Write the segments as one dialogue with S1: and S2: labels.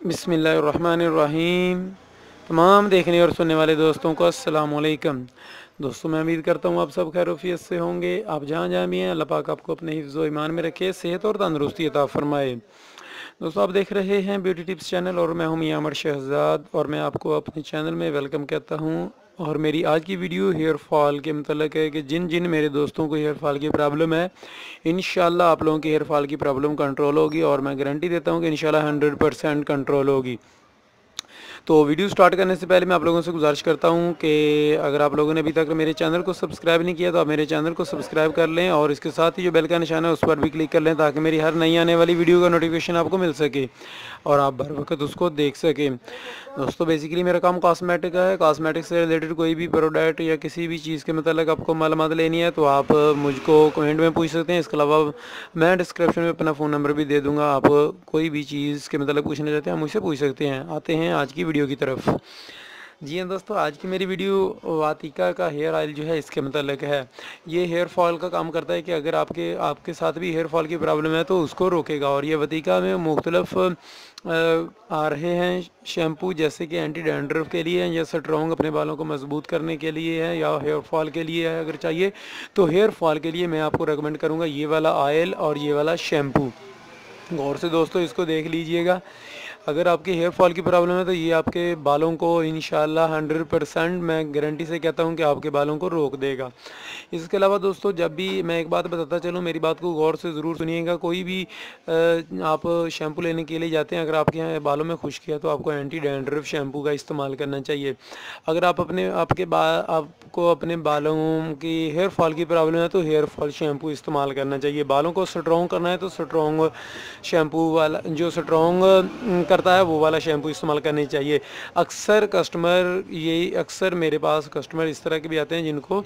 S1: बिस्मिल्लाहिर्रहमानिर्रहीम। तमाम देखने और सुनने वाले दोस्तों को अस्सलाम वालेकुम। दोस्तों, मैं उम्मीद करता हूँ आप सब खैरियत से होंगे। आप जहाँ जहाँ भी हैं, अल्लाह पाक आपको अपने हिफ्ज़ व ईमान में रखे, सेहत और तंदरुस्ती अता फरमाए। दोस्तों, आप देख रहे हैं ब्यूटी टिप्स चैनल और मैं हूँ मियां अमर शहजाद और मैं आपको अपने चैनल में वेलकम कहता हूँ। और मेरी आज की वीडियो हेयर फॉल के मतलब है कि जिन जिन मेरे दोस्तों को हेयर फॉल की प्रॉब्लम है, इंशाल्लाह आप लोगों की हेयर फॉल की प्रॉब्लम कंट्रोल होगी और मैं गारंटी देता हूँ कि इंशाल्लाह 100% कंट्रोल होगी। तो वीडियो स्टार्ट करने से पहले मैं आप लोगों से गुजारिश करता हूं कि अगर आप लोगों ने अभी तक मेरे चैनल को सब्सक्राइब नहीं किया तो आप मेरे चैनल को सब्सक्राइब कर लें और इसके साथ ही जो बेल का निशान है उस पर भी क्लिक कर लें ताकि मेरी हर नई आने वाली वीडियो का नोटिफिकेशन आपको मिल सके और आप बर वक्त उसको देख सकें। दोस्तों, बेसिकली मेरा काम कॉस्मेटिक का है। कॉस्मेटिक से रिलेटेड कोई भी प्रोडक्ट या किसी भी चीज़ के मतलब आपको मालूमात लेनी है तो आप मुझको कमेंट में पूछ सकते हैं। इसके अलावा मैं डिस्क्रिप्शन में अपना फ़ोन नंबर भी दे दूँगा। आप कोई भी चीज़ के मतलब पूछना चाहते हैं आप मुझसे पूछ सकते हैं। आते हैं आज की वीडियो की तरफ। जी हाँ दोस्तों, आज की मेरी वीडियो वातिका का हेयर ऑयल जो है इसके मतलब है। ये हेयर फॉल का काम करता है कि अगर आपके आपके साथ भी हेयर फॉल की प्रॉब्लम है तो उसको रोकेगा। और ये वातिका में मुख्तलिफ आ रहे हैं शैम्पू, जैसे कि एंटी डैंड्रफ के लिए हैं या स्ट्रॉन्ग अपने बालों को मजबूत करने के लिए है या हेयर फॉल के लिए है। अगर चाहिए तो हेयर फॉल के लिए मैं आपको रेकमेंड करूँगा ये वाला ऑयल और ये वाला शैम्पू। गौर से दोस्तों इसको देख लीजिएगा। अगर आपके हेयर फॉल की प्रॉब्लम है तो ये आपके बालों को इंशाल्लाह 100% मैं गारंटी से कहता हूँ कि आपके बालों को रोक देगा। इसके अलावा दोस्तों, जब भी मैं एक बात बताता चलूँ, मेरी बात को गौर से ज़रूर सुनिएगा। कोई भी आप शैम्पू लेने के लिए जाते हैं, अगर आपके यहाँ बालों में खुश्की है तो आपको एंटी डैंड्रफ शैम्पू का इस्तेमाल करना चाहिए। अगर आप आपको अपने बालों की हेयर फॉल की प्रॉब्लम है तो हेयर फॉल शैम्पू इस्तेमाल करना चाहिए। बालों को स्ट्रॉन्ग करना है तो स्ट्रॉन्ग शैम्पू वाला जो स्ट्रॉन्ग करता है वो वाला शैम्पू इस्तेमाल करनी चाहिए। अक्सर मेरे पास कस्टमर इस तरह के भी आते हैं जिनको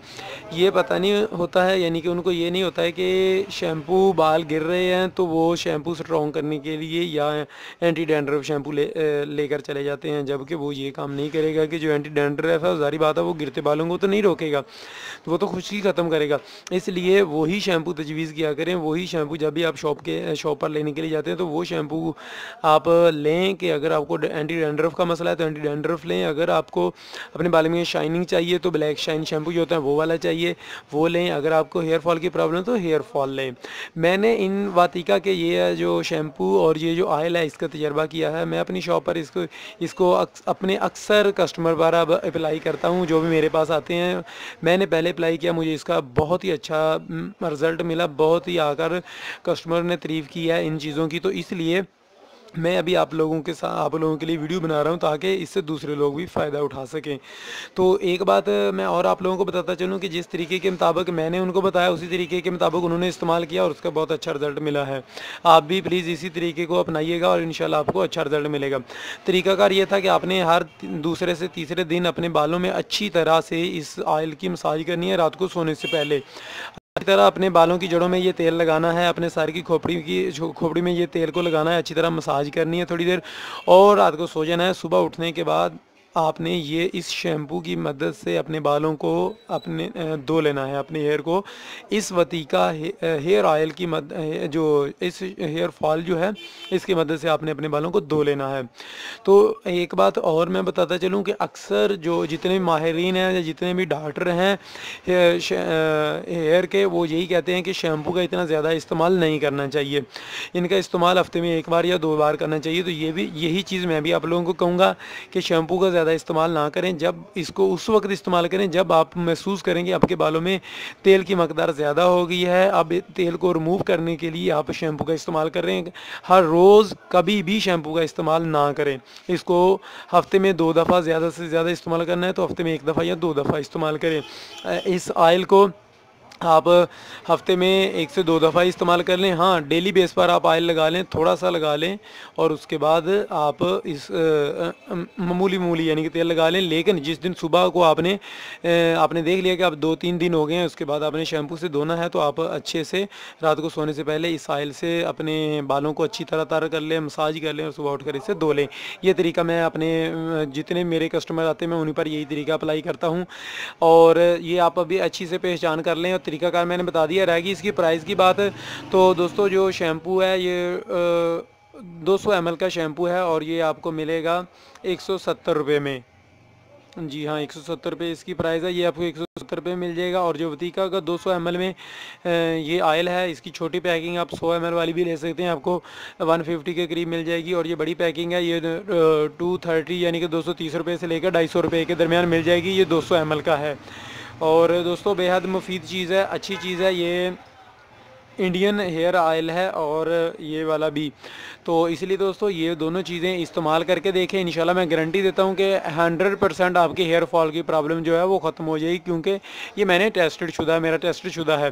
S1: ये पता नहीं होता है, यानी कि उनको ये नहीं होता है कि शैम्पू बाल गिर रहे हैं तो वो शैम्पू स्ट्रॉन्ग करने के लिए या एंटी डैंड्रफ शैम्पू लेकर चले जाते हैं, जबकि वो ये काम नहीं करेगा कि जो एंटी डैंड्रफ है जारी बात है वो गिरते बालों को तो नहीं रोकेगा, तो वो तो खुश्की ख़त्म करेगा। इसलिए वही शैम्पू तजवीज़ किया करें। वही शैम्पू जब भी आप शॉप पर लेने के लिए जाते हैं तो वो शैम्पू आप लें कि अगर आपको एंटी डैंड्रफ का मसला है तो एंटी डैंड्रफ लें। अगर आपको अपने बालों में शाइनिंग चाहिए तो ब्लैक शाइन शैम्पू जो होता है वो वाला चाहिए, वो लें। अगर आपको हेयर फॉल की प्रॉब्लम है तो हेयर फॉल लें। मैंने इन वातिका के ये जो शैम्पू और ये जो ऑयल है इसका तजर्बा किया है। मैं अपनी शॉप पर इसको अपने अक्सर कस्टमर पर अब अप्लाई करता हूँ जो भी मेरे पास आते हैं। मैंने पहले अप्लाई किया, मुझे इसका बहुत ही अच्छा रिज़ल्ट मिला। बहुत ही आकर कस्टमर ने तारीफ़ की है इन चीज़ों की, तो इसलिए मैं अभी आप लोगों के लिए वीडियो बना रहा हूं ताकि इससे दूसरे लोग भी फ़ायदा उठा सकें। तो एक बात मैं और आप लोगों को बताता चलूं कि जिस तरीके के मुताबिक मैंने उनको बताया उसी तरीके के मुताबिक उन्होंने इस्तेमाल किया और उसका बहुत अच्छा रिज़ल्ट मिला है। आप भी प्लीज़ इसी तरीके को अपनाइएगा और इंशाल्लाह आपको अच्छा रिज़ल्ट मिलेगा। तरीकाकार ये था कि आपने हर दूसरे से तीसरे दिन अपने बालों में अच्छी तरह से इस ऑयल की मसाज करनी है रात को सोने से पहले। अच्छी तरह अपने बालों की जड़ों में ये तेल लगाना है, अपने सारे की खोपड़ी में ये तेल को लगाना है, अच्छी तरह मसाज करनी है थोड़ी देर और रात को सो जाना है। सुबह उठने के बाद आपने ये इस शैम्पू की मदद से अपने बालों को अपने धो लेना है, अपने हेयर को इस वातिका हेयर ऑयल की जो इस हेयर फॉल जो है इसकी मदद से आपने अपने बालों को धो लेना है। तो एक बात और मैं बताता चलूँ कि अक्सर जो जितने भी माहिरीन हैं या जितने भी डॉक्टर हैं हेयर के, वो यही कहते हैं कि शैम्पू का इतना ज़्यादा इस्तेमाल नहीं करना चाहिए। इनका इस्तेमाल हफ्ते में एक बार या 2 बार करना चाहिए। तो यही चीज़ मैं भी आप लोगों को कहूँगा कि शैम्पू का ज़्यादा इस्तेमाल ना करें। जब इसको उस वक्त इस्तेमाल करें जब आप महसूस करेंगे आपके बालों में तेल की मकदार ज़्यादा हो गई है। अब तेल को रिमूव करने के लिए आप शैम्पू का इस्तेमाल कर रहे हैं। हर रोज़ कभी भी शैम्पू का इस्तेमाल ना करें। इसको हफ्ते में 2 दफ़ा ज़्यादा से ज़्यादा इस्तेमाल करना है तो हफ्ते में 1 दफ़ा या 2 दफ़ा इस्तेमाल करें। इस ऑयल को आप हफ्ते में 1 से 2 दफ़ा इस्तेमाल कर लें। हाँ, डेली बेस पर आप ऑयल लगा लें, थोड़ा सा लगा लें और उसके बाद आप इस मामूली यानी कि तेल लगा लें। लेकिन जिस दिन सुबह को आपने देख लिया कि आप 2-3 दिन हो गए हैं, उसके बाद आपने शैम्पू से धोना है तो आप अच्छे से रात को सोने से पहले इस ऑयल से अपने बालों को अच्छी तरह तर कर लें, मसाज कर लें और सुबह उठकर इसे धो लें। ये तरीका मैं अपने जितने मेरे कस्टमर आते हैं मैं उन्हीं पर यही तरीका अप्लाई करता हूँ और ये आप अभी अच्छी से पहचान कर लें। और तरीकाकार मैंने बता दिया। रहेगी इसकी प्राइस की बात, तो दोस्तों जो शैम्पू है ये 200 ml का शैम्पू है और ये आपको मिलेगा 170 रुपये में। जी हाँ, 170 रुपये इसकी प्राइस है। ये आपको 170 रुपये मिल जाएगा। और जो वतीका का 200 ml में ये ऑयल है, इसकी छोटी पैकिंग आप 100 ml वाली भी ले सकते हैं, आपको 150 के करीब मिल जाएगी। और ये बड़ी पैकिंग है, ये 230 यानी कि 230 रुपये से लेकर 250 रुपये के दरमियान मिल जाएगी। ये 200 ml का है। और दोस्तों बेहद मुफीद चीज़ है, अच्छी चीज़ है। ये इंडियन हेयर ऑयल है और ये वाला भी। तो इसलिए दोस्तों ये दोनों चीज़ें इस्तेमाल करके देखें, इंशाल्लाह मैं गारंटी देता हूँ कि 100% आपकी हेयर फॉल की प्रॉब्लम जो है वो ख़त्म हो जाएगी, क्योंकि ये मैंने टेस्टेड शुदा, मेरा टेस्टेड शुदा है।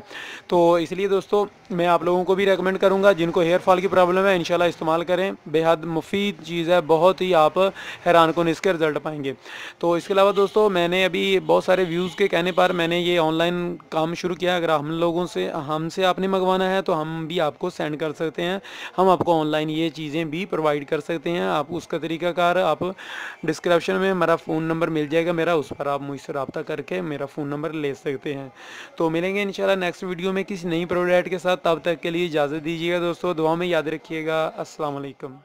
S1: तो इसलिए दोस्तों मैं आप लोगों को भी रेकमेंड करूँगा, जिनको हेयर फॉल की प्रॉब्लम है इंशाल्लाह इस्तेमाल करें। बेहद मुफीद चीज़ है, बहुत ही आप हैरान कन इसके रिज़ल्ट पाएंगे। तो इसके अलावा दोस्तों मैंने अभी बहुत सारे व्यूज़ के कहने पर मैंने ये ऑनलाइन काम शुरू किया। अगर हम लोगों से हमसे आपने मंगवाना है तो हम भी आपको सेंड कर सकते हैं, हम आपको ऑनलाइन ये चीज़ें भी प्रोवाइड कर सकते हैं। आप उसका तरीकाकार आप डिस्क्रिप्शन में हमारा फ़ोन नंबर मिल जाएगा मेरा, उस पर आप मुझसे रब्ता करके मेरा फ़ोन नंबर ले सकते हैं। तो मिलेंगे इंशाल्लाह नेक्स्ट वीडियो में किसी नई प्रोडक्ट के साथ। तब तक के लिए इजाज़त दीजिएगा दोस्तों, दुआ में याद रखिएगा। अस्सलाम वालेकुम।